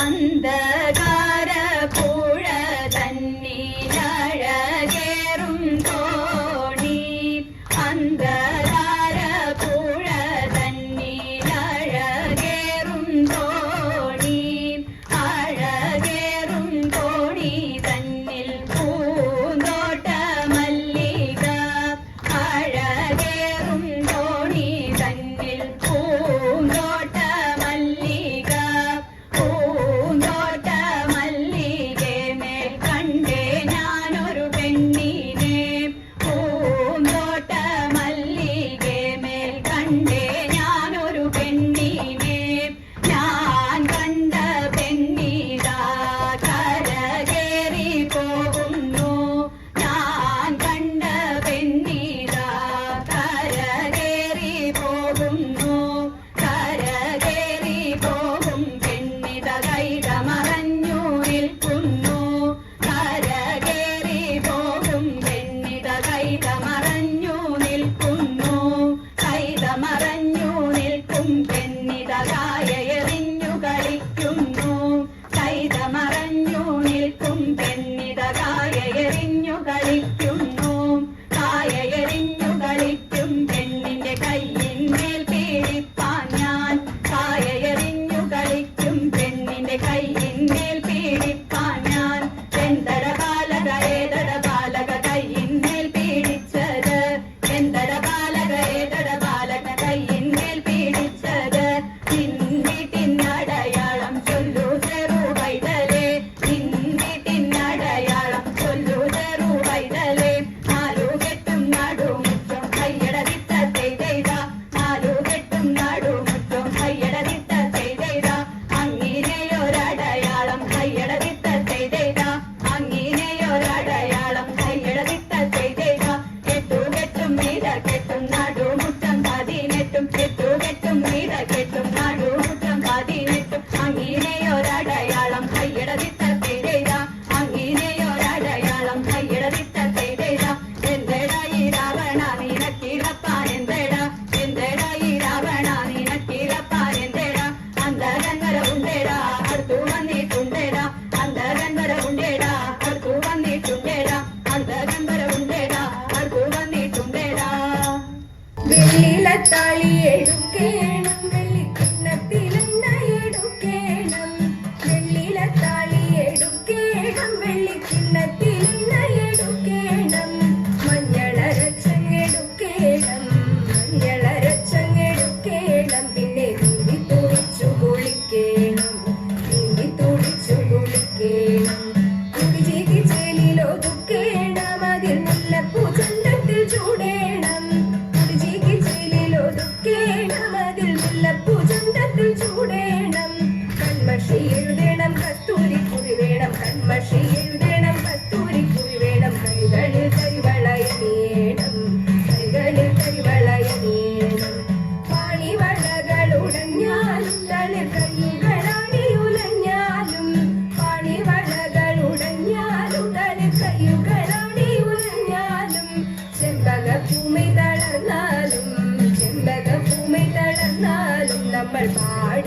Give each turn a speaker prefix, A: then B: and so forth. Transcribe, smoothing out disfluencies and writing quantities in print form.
A: അന്ധകാര പുഴ തന്നിലഴകേറും തോണി അന്ധകാര പുഴ തന്നിലഴകേറും തോണി അഴകേറും തോണി തന്നിൽ പൂന്തോട്ട മല്ലിക അഴകേറും തോണി തന്നിൽ പൂന്തോട്ട മല്ലിക പൂന്തോട്ട മല്ലികെ മേൽ കണ്ടേ ഞാനൊരു പെണ്ണിനെ പൂന്തോട്ട മല്ലികെ മേൽ കണ്ടേ ഞാനൊരു പെണ്ണിനെ ഞാൻ കണ്ട പെണ്ണിതാ കരകേറി പോകുന്നു ഞാൻ കണ്ട പെണ്ണിതാ കരകേറി പോകുന്നു കരകേറി പോകും പെണ്ണിത കൈത മറഞ്ഞു നിൽക്കുന്നു കരകേറി പോകും പെണ്ണിത കൈത മറഞ്ഞു നിൽക്കുന്നു കൈത മറഞ്ഞു നിൽക്കും പെണ്ണിത കായയെറിഞ്ഞു കളിക്കുന്നു കൈത മറഞ്ഞു നിൽക്കും പെണ്ണിത കായയെറിഞ്ഞു കളിക്കുന്നു കായയെറിഞ്ഞു കളിക്കും പെണ്ണിന്റെ കൈയിന്മേൽ പീഡിപ്പാൻ ഞാൻ കായയെറിഞ്ഞു കളിക്കും പെണ്ണിന്റെ കൈയിന്മേൽ പീഡിപ്പാൻ ഞാൻ എന്തട ബാലക ഏതട ബാലക കൈയിന്മേൽ പീഡിച്ചത് എന്തട ബാലക ഏതട ബാലക കൈയിന്മേൽ പീഡിച്ചത് നിൻവീട്ടിനടയാളം ചൊല്ലു ചെറു പൈതലേ നിൻവീട്ടിനടയാളം ചൊല്ലു ചെറു പൈതലേ നാലുകെട്ടും നടുമുറ്റം കയ്യട തിട്ടത്തെ ചെയ്ത നാലുകെട്ടും നടുമുറ്റം കയ്യട തിട്ടത്തെ ചെയ്ത അങ്ങനെയൊരടയാളം കയ്യട തിട്ടത്തെ ചെയ്ത അങ്ങനെയൊരടയാളം കയ്യട തിട്ടത്തെ ചെയ്ത കെട്ടുകെട്ടും വീട കെട്ടും നടുമുറ്റം പതിനെട്ടും കെട്ടുകെട്ടും വീട കെട്ടും നടുമുറ്റം പതിനെട്ടും അങ്ങനെയൊരടയാളം കയ്യട തിട്ടത്തെ ചെയ്ത അങ്ങനെയൊരടയാളം കയ്യട തിട്ടത്തെ ചെയ്ത എന്തെടാ ഈ രാവണ നിനക്കിടപ്പാൻ എന്തെടാ എന്തെടാ ഈ രാവണ നിനക്കിടപ്പാൻ എന്തെടാ അന്തരംഗര ഉണ്ടേടാ അടുത്തു വന്നിട്ടുണ്ടേടാ അന്തരംഗര ഉണ്ടേടാ അടുത്തു വന്നിട്ടുണ്ടേടാ അന്തരംഗര ഉണ്ടേടാ അടുത്തു വന്നിട്ടുണ്ടേടാ
B: വെള്ളിലത്താളി എടുക്കേണം വെള്ളിക്കിണ്ണത്തിലെണ്ണ എടുക്കേണം വെള്ളിലത്താളി എടുക്കേണം വെള്ളിക്കിണ്ണത്തിലെണ്ണ എടുക്കേണം മഞ്ഞളരച്ചങ്ങെടുക്കേണം മഞ്ഞളരച്ചങ്ങെടുക്കേണം പിന്നെ നീന്തി തുടിച്ചു കുളിക്കേണം നീന്തി തുടിച്ചു കുളിക്കേണം കുടിചേക്ക് ചേലിലൊതുക്കേണം അതിൽ മുല്ലപ്പൂ ചന്തത്തിൽ ചൂടേണം കുടിചേക്ക് ചേലിലൊതുക്കേണം അതിൽ മുല്ലപ്പൂ ചന്തത്തിൽ ചൂടേണം കൺമഷി എഴുതണം കസ്തൂരി കുറി വേണം കൺമഷി എഴുതണം കസ്തൂരി കുറി വേണം കൈകളിൽ കരിവളയണിയേണം കൈകളിൽ കരിവളയണിയേണം പാണിവളകൾ ഉടഞ്ഞാലും തളിർ കൈകളാടി ഉലഞ്ഞാലും പാണിവളകൾ ഉടഞ്ഞാലും തളിർ കൈകളാടി ഉലഞ്ഞാലും ചെമ്പകഭൂമി തളർന്നാലും ചെമ്പകഭൂമി തളർന്നാലും നമ്മൾ പാടി